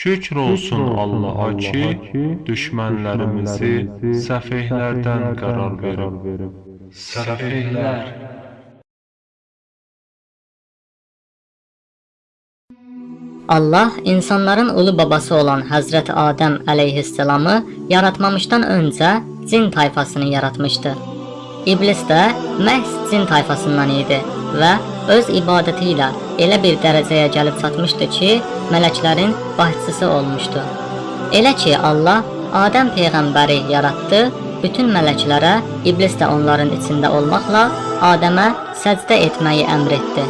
Şükür olsun Allaha ki, düşmənlərimizi səfehlərdən qərar verib. Səfehlər. Allah insanların ulu babası olan Həzrət Adəm əleyhisselamı yaratmamışdan öncə cin tayfasını yaratmışdı. İblis də məhz cin tayfasından idi və öz ibadəti ilə elə bir dərəcəyə gəlib çatmışdı ki, mələklərin başçısı olmuşdu. Elə ki, Allah Adəm peyğəmbəri yaratdı, bütün mələklərə, İblis də onların içində olmaqla Adəmə səcdə etməyi əmr etdi.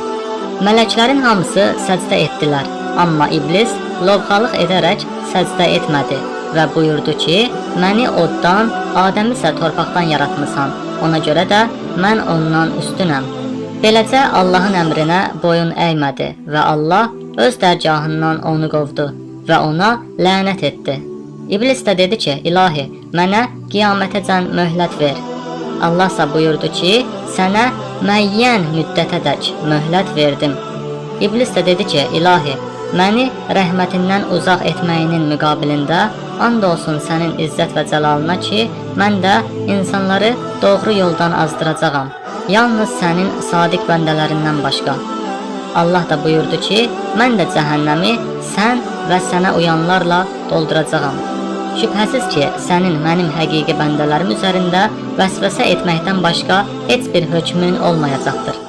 Mələklərin hamısı səcdə etdilər, amma İblis lovğalıq edərək səcdə etmədi və buyurdu ki, məni oddan, Adəmi isə torpaqdan yaratmısan, ona görə də mən ondan üstünəm. Beləcə Allahın əmrinə boyun əymədi və Allah öz dərgahından onu qovdu və ona lənət etdi. İblis də dedi ki, ilahi, mənə qiyamətəcən möhlət ver. Allah isə buyurdu ki, sənə müəyyən müddətədək möhlət verdim. İblis də dedi ki, ilahi, məni rəhmətindən uzaq etməyinin müqabilində and olsun sənin izzət və cəlalına ki, mən də insanları doğru yoldan azdıracağam, yalnız sənin sadiq bəndələrindən başqa. Allah da buyurdu ki, mən də cəhənnəmi sən və sənə uyanlarla dolduracağam. Şübhəsiz ki, sənin mənim həqiqi bəndələrim üzərində vəsvəsə etməkdən başqa heç bir hökmün olmayacaqdır.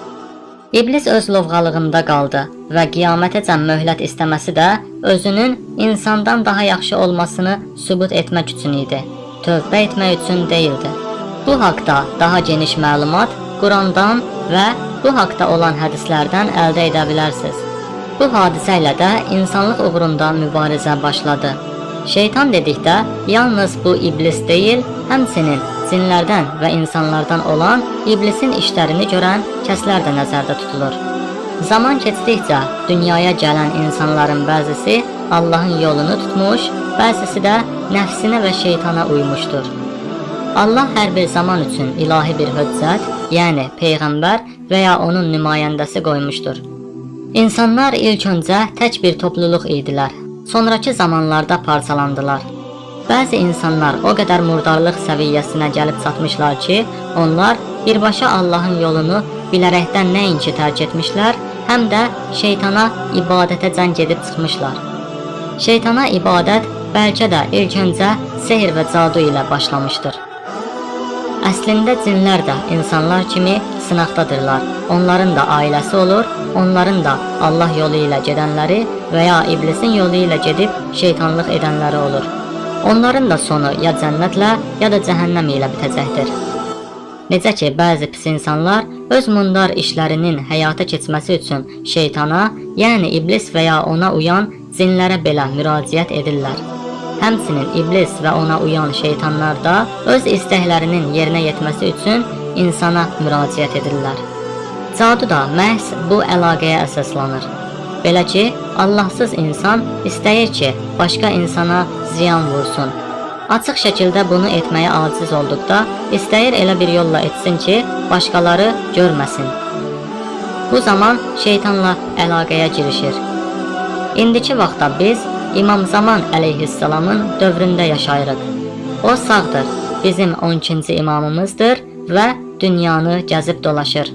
İblis öz lovğalığında qaldı və qiyamətəcən möhlət istəməsi də özünün insandan daha yaxşı olmasını sübut etmək üçün idi, tövbə etmək üçün deyildi. Bu haqda daha geniş məlumat Qurandan və bu haqda olan hədislərdən əldə edə bilərsiniz. Bu hadisə ilə də insanlıq uğrunda mübarizə başladı. Şeytan dedikdə yalnız bu iblis deyil, həmçinin cinlərdən və insanlardan olan iblisin işlərini görən kəslər də nəzərdə tutulur. Zaman keçdikcə dünyaya gələn insanların bəzisi Allahın yolunu tutmuş, bəzisi də nəfsinə və şeytana uymuşdur. Allah hər bir zaman üçün ilahi bir hüccət, yəni peyğəmbər və ya onun nümayəndəsi qoymuşdur. İnsanlar ilk öncə tək bir topluluq idilər. Sonrakı zamanlarda parçalandılar. Bəzi insanlar o qədər murdarlıq səviyyəsinə gəlib çatmışlar ki, onlar birbaşa Allahın yolunu bilərəkdən nəinki tərk etmişlər, həm də şeytana ibadətə can gedib çıxmışlar. Şeytana ibadət bəlkə də ilk öncə sehr və cadu ilə başlamışdır. Əslində cinlər də insanlar kimi sınaqdadırlar. Onların da ailəsi olur, onların da Allah yolu ilə gedənləri və ya iblisin yolu ilə gedib şeytanlıq edənləri olur. Onların da sonu ya cənnətlə, ya da cəhənnəm ilə bitəcəkdir. Necə ki, bəzi pis insanlar öz mundar işlərinin həyata keçməsi üçün şeytana, yəni iblis və ya ona uyan cinlərə belə müraciət edirlər. Həmçinin iblis və ona uyan şeytanlar da öz istəklərinin yerinə yetməsi üçün insana müraciət edirlər. Cadu da məhz bu əlaqəyə əsaslanır. Belə ki, Allahsız insan istəyir ki, başqa insana ziyan vursun. Açıq şəkildə bunu etməyə aciz olduqda, istəyir elə bir yolla etsin ki, başqaları görməsin. Bu zaman şeytanla əlaqəyə girişir. İndiki vaxtda biz İmam Zaman əleyhisselamın dövründə yaşayırıq. O sağdır, bizim 12-ci imamımızdır və dünyanı gəzib dolaşır.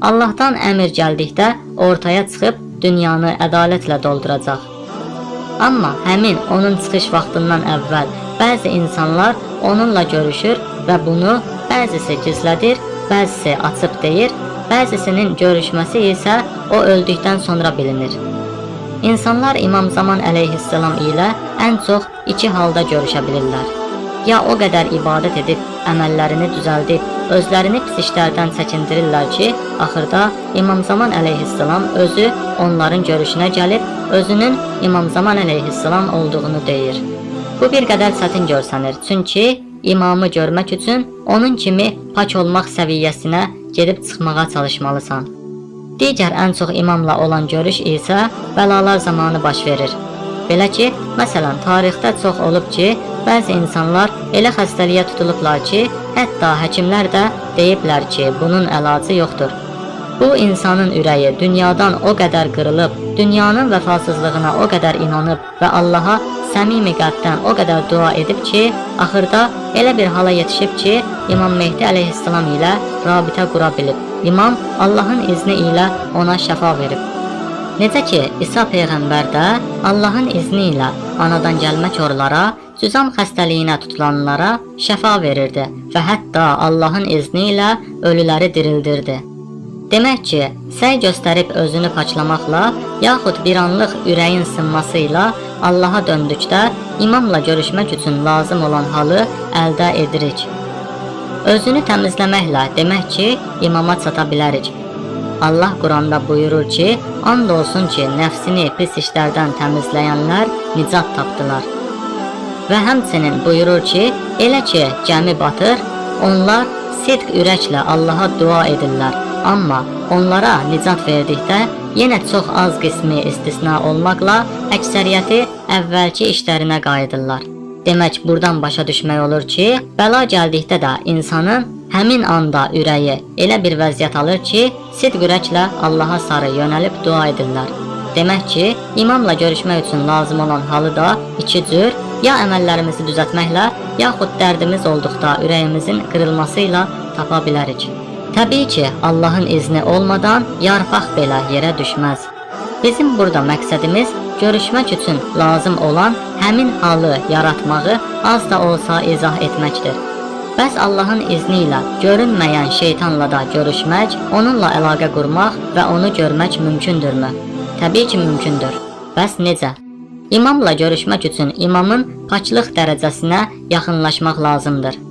Allahdan əmr gəldikdə ortaya çıxıb dünyanı ədalətlə dolduracaq. Amma həmin onun çıxış vaxtından əvvəl bəzi insanlar onunla görüşür və bunu bəzisi gizlədir, bəzisi açıb deyir, bəzisinin görüşməsi isə o öldükdən sonra bilinir. İnsanlar İmam Zaman əleyhisselam ilə ən çox iki halda görüşə bilirlər. Ya o qədər ibadət edib, əməllərini düzəldib, özlərini pis işlərdən çəkindirirlər ki, axırda İmam Zaman əleyhisselam özü onların görüşünə gəlib, özünün İmam Zaman əleyhisselam olduğunu deyir. Bu bir qədər çətin görsənir, çünki imamı görmək üçün onun kimi pak olmaq səviyyəsinə gedib çıxmağa çalışmalısan. Digər ən çox imamla olan görüş isə bəlalar zamanı baş verir. Belə ki, məsələn, tarixdə çox olub ki, bəzi insanlar elə xəstəliyə tutulublar ki, hətta həkimlər də deyiblər ki, bunun əlacı yoxdur. Bu insanın ürəyi dünyadan o qədər qırılıb, dünyanın vəfasızlığına o qədər inanıb və Allaha səmimi qəlbdən o qədər dua edib ki, axırda elə bir hala yetişib ki, İmam Mehdi əleyhissalam ilə rabitə qura bilib. İmam Allahın izni ilə ona şəfa verib. Necə ki, İsa Peyğəmbər də Allahın izni ilə anadan gəlmə korlara, cüzam xəstəliyinə tutulanlara şəfa verirdi və hətta Allahın izni ilə ölüləri dirildirdi. Demək ki, səy göstərib özünü paçlamaqla, yaxud bir anlıq ürəyin sınması ilə Allaha döndükdə imamla görüşmək üçün lazım olan halı əldə edirik. Özünü təmizləməklə demək ki, imama çata bilərik. Allah Quranda buyurur ki, and olsun ki, nəfsini pis işlərdən təmizləyənlər nicat tapdılar. Və həmçinin buyurur ki, elə ki, gəmi batır, onlar sidq ürəklə Allaha dua edirlər. Amma onlara nicat verdikdə yenə çox az qismi istisna olmaqla əksəriyyəti əvvəlki işlərinə qayıdırlar. Demək, buradan başa düşmək olur ki, bəla gəldikdə də insanın həmin anda ürəyi elə bir vəziyyət alır ki, sidq ürəklə Allaha sarı yönəlib dua edirlər. Demək ki, imamla görüşmək üçün lazım olan halı da iki cür, ya əməllərimizi düzəltməklə, yaxud dərdimiz olduqda ürəyimizin qırılması ilə tapa bilərik. Təbii ki, Allahın izni olmadan yarpaq belə yerə düşməz. Bizim burada məqsədimiz görüşmək üçün lazım olan həmin halı yaratmağı az da olsa izah etməkdir. Bəs Allahın izni ilə görünməyən şeytanla da görüşmək, onunla əlaqə qurmaq və onu görmək mümkündürmü? Təbii ki, mümkündür. Bəs necə? İmamla görüşmək üçün imamın paçlıq dərəcəsinə yaxınlaşmaq lazımdır.